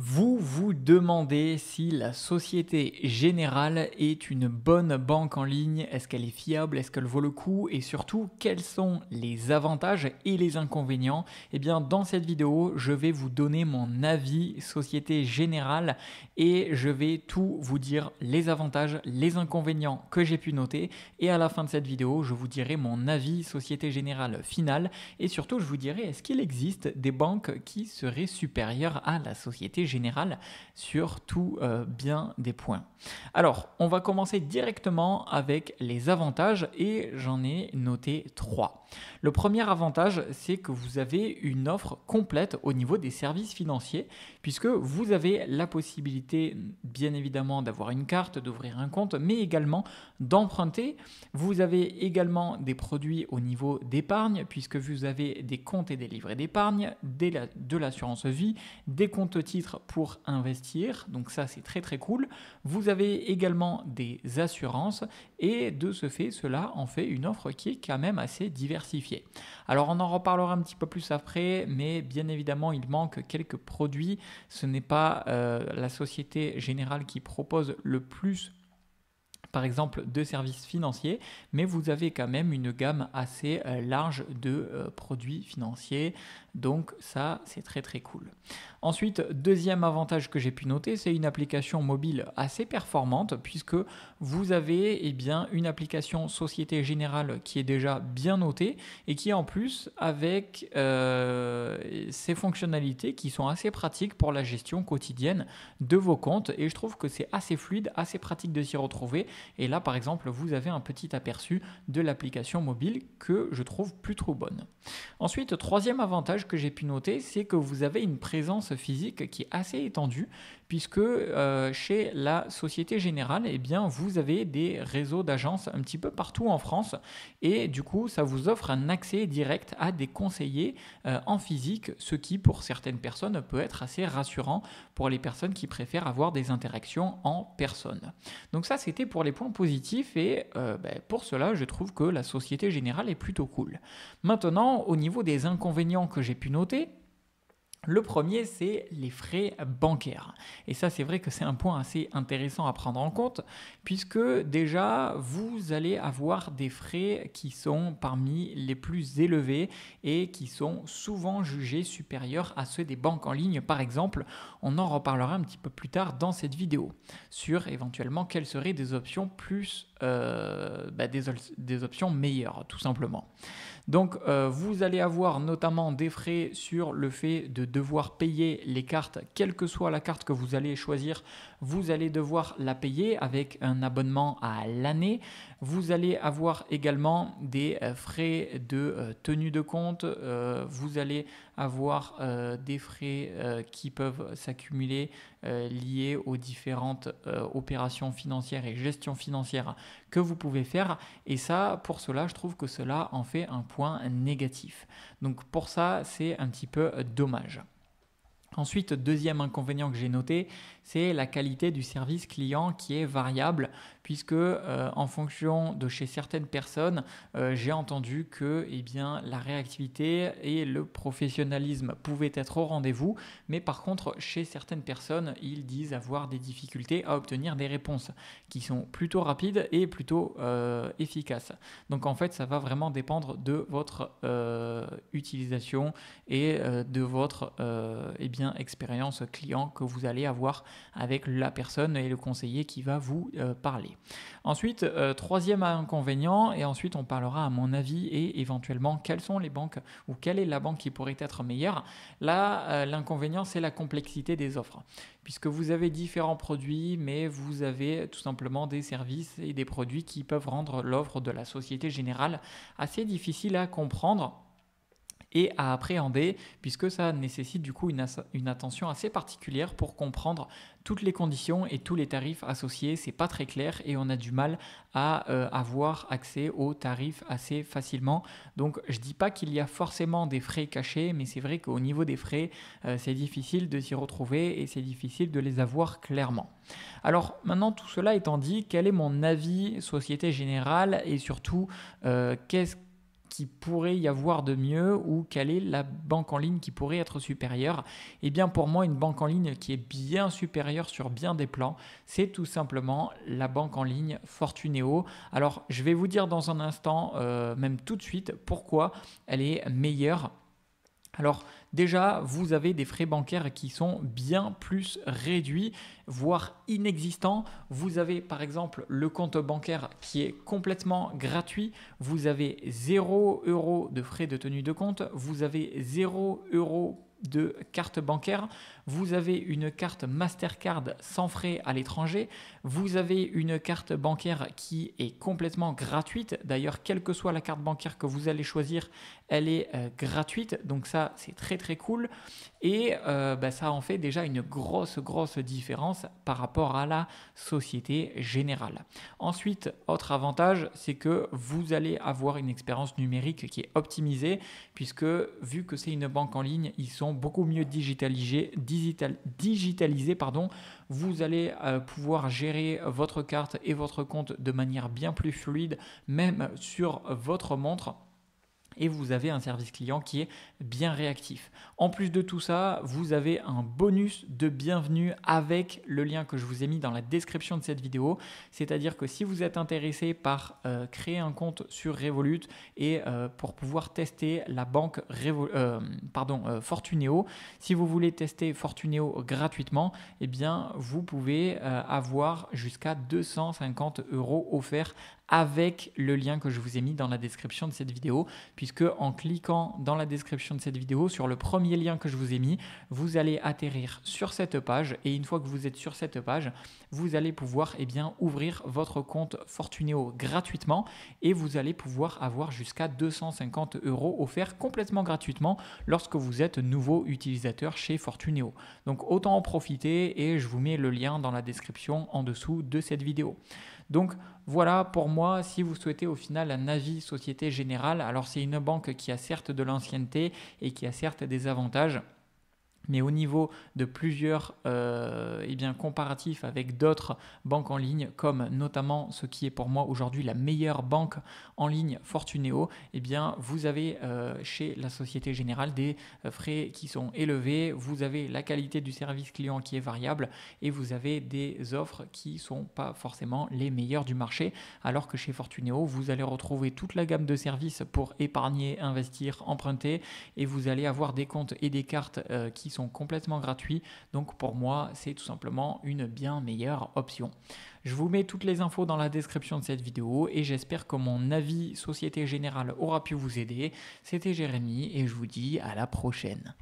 Vous vous demandez si la Société Générale est une bonne banque en ligne, est-ce qu'elle est fiable, est-ce qu'elle vaut le coup et surtout quels sont les avantages et les inconvénients. Eh bien dans cette vidéo je vais vous donner mon avis Société Générale et je vais tout vous dire les avantages, les inconvénients que j'ai pu noter et à la fin de cette vidéo je vous dirai mon avis Société Générale final et surtout je vous dirai est-ce qu'il existe des banques qui seraient supérieures à la Société Générale sur tout bien des points. Alors, on va commencer directement avec les avantages et j'en ai noté 3. Le premier avantage, c'est que vous avez une offre complète au niveau des services financiers puisque vous avez la possibilité, bien évidemment, d'avoir une carte, d'ouvrir un compte, mais également d'emprunter. Vous avez également des produits au niveau d'épargne puisque vous avez des comptes et des livrets d'épargne, de l'assurance vie, des comptes titres pour investir, donc ça c'est très très cool. Vous avez également des assurances et de ce fait cela en fait une offre qui est quand même assez diversifiée. Alors on en reparlera un petit peu plus après, mais bien évidemment il manque quelques produits. Ce n'est pas la Société Générale qui propose le plus par exemple de services financiers, mais vous avez quand même une gamme assez large de produits financiers, donc ça c'est très très cool. Ensuite, deuxième avantage que j'ai pu noter, c'est une application mobile assez performante puisque vous avez une application Société Générale qui est déjà bien notée et qui en plus avec ses fonctionnalités qui sont assez pratiques pour la gestion quotidienne de vos comptes et je trouve que c'est assez fluide, assez pratique de s'y retrouver et là par exemple vous avez un petit aperçu de l'application mobile que je trouve plutôt bonne. Ensuite, troisième avantage que j'ai pu noter, c'est que vous avez une présence physique qui est assez étendue puisque chez la Société Générale, vous avez des réseaux d'agences un petit peu partout en France et du coup, ça vous offre un accès direct à des conseillers en physique, ce qui pour certaines personnes peut être assez rassurant pour les personnes qui préfèrent avoir des interactions en personne. Donc ça, c'était pour les points positifs et pour cela, je trouve que la Société Générale est plutôt cool. Maintenant, au niveau des inconvénients que j'ai pu noter, le premier, c'est les frais bancaires. Et ça, c'est vrai que c'est un point assez intéressant à prendre en compte, puisque déjà, vous allez avoir des frais qui sont parmi les plus élevés et qui sont souvent jugés supérieurs à ceux des banques en ligne. Par exemple, on en reparlera un petit peu plus tard dans cette vidéo, sur éventuellement quelles seraient des options des options meilleures, tout simplement. Donc vous allez avoir notamment des frais sur le fait de devoir payer les cartes, quelle que soit la carte que vous allez choisir, vous allez devoir la payer avec un abonnement à l'année. Vous allez avoir également des frais de tenue de compte, vous allez avoir des frais qui peuvent s'accumuler liés aux différentes opérations financières et gestion financière que vous pouvez faire et ça, pour cela, je trouve que cela en fait un point négatif. Donc pour ça, c'est un petit peu dommage. Ensuite, deuxième inconvénient que j'ai noté, c'est la qualité du service client qui est variable puisque en fonction de chez certaines personnes, j'ai entendu que la réactivité et le professionnalisme pouvaient être au rendez-vous, mais par contre chez certaines personnes, ils disent avoir des difficultés à obtenir des réponses qui sont plutôt rapides et plutôt efficaces. Donc en fait, ça va vraiment dépendre de votre utilisation et de votre expérience client que vous allez avoir avec la personne et le conseiller qui va vous parler. Ensuite, troisième inconvénient, et ensuite on parlera à mon avis et éventuellement quelles sont les banques ou quelle est la banque qui pourrait être meilleure. Là, l'inconvénient, c'est la complexité des offres, puisque vous avez différents produits, mais vous avez tout simplement des services et des produits qui peuvent rendre l'offre de la Société Générale assez difficile à comprendre et à appréhender puisque ça nécessite du coup une attention assez particulière pour comprendre toutes les conditions et tous les tarifs associés. C'est pas très clair et on a du mal à avoir accès aux tarifs assez facilement. Donc je dis pas qu'il y a forcément des frais cachés, mais c'est vrai qu'au niveau des frais, c'est difficile de s'y retrouver et c'est difficile de les avoir clairement. Alors maintenant, tout cela étant dit, quel est mon avis Société Générale et surtout qu'il pourrait y avoir de mieux ou quelle est la banque en ligne qui pourrait être supérieure? Eh bien pour moi, une banque en ligne qui est bien supérieure sur bien des plans, c'est tout simplement la banque en ligne Fortuneo. Alors je vais vous dire dans un instant, même tout de suite, pourquoi elle est meilleure. Alors déjà, vous avez des frais bancaires qui sont bien plus réduits, voire inexistants. Vous avez par exemple le compte bancaire qui est complètement gratuit. Vous avez 0 € de frais de tenue de compte. Vous avez 0 € de carte bancaire. Vous avez une carte Mastercard sans frais à l'étranger. Vous avez une carte bancaire qui est complètement gratuite. D'ailleurs, quelle que soit la carte bancaire que vous allez choisir, elle est gratuite. Donc ça, c'est très très cool. Et ça en fait déjà une grosse différence par rapport à la Société Générale. Ensuite, autre avantage, c'est que vous allez avoir une expérience numérique qui est optimisée, puisque vu que c'est une banque en ligne, ils sont beaucoup mieux digitalisés. Vous allez pouvoir gérer votre carte et votre compte de manière bien plus fluide, même sur votre montre. Et vous avez un service client qui est bien réactif. En plus de tout ça, vous avez un bonus de bienvenue avec le lien que je vous ai mis dans la description de cette vidéo. C'est-à-dire que si vous êtes intéressé par créer un compte sur Revolut et pour pouvoir tester la banque Fortuneo, si vous voulez tester Fortuneo gratuitement, eh bien vous pouvez avoir jusqu'à 250 € offerts avec le lien que je vous ai mis dans la description de cette vidéo, puisque en cliquant dans la description de cette vidéo sur le premier lien que je vous ai mis, vous allez atterrir sur cette page et une fois que vous êtes sur cette page, vous allez pouvoir ouvrir votre compte Fortuneo gratuitement et vous allez pouvoir avoir jusqu'à 250 € offerts complètement gratuitement lorsque vous êtes nouveau utilisateur chez Fortuneo. Donc autant en profiter et je vous mets le lien dans la description en dessous de cette vidéo. Donc voilà pour moi, si vous souhaitez au final un avis Société Générale, alors c'est une banque qui a certes de l'ancienneté et qui a certes des avantages, mais au niveau de plusieurs comparatifs avec d'autres banques en ligne, comme notamment ce qui est pour moi aujourd'hui la meilleure banque en ligne Fortuneo, vous avez chez la Société Générale des frais qui sont élevés, vous avez la qualité du service client qui est variable et vous avez des offres qui ne sont pas forcément les meilleures du marché, alors que chez Fortuneo, vous allez retrouver toute la gamme de services pour épargner, investir, emprunter et vous allez avoir des comptes et des cartes qui sont complètement gratuits. Donc pour moi, c'est tout simplement une bien meilleure option. Je vous mets toutes les infos dans la description de cette vidéo et j'espère que mon avis Société Générale aura pu vous aider. C'était Jérémy et je vous dis à la prochaine.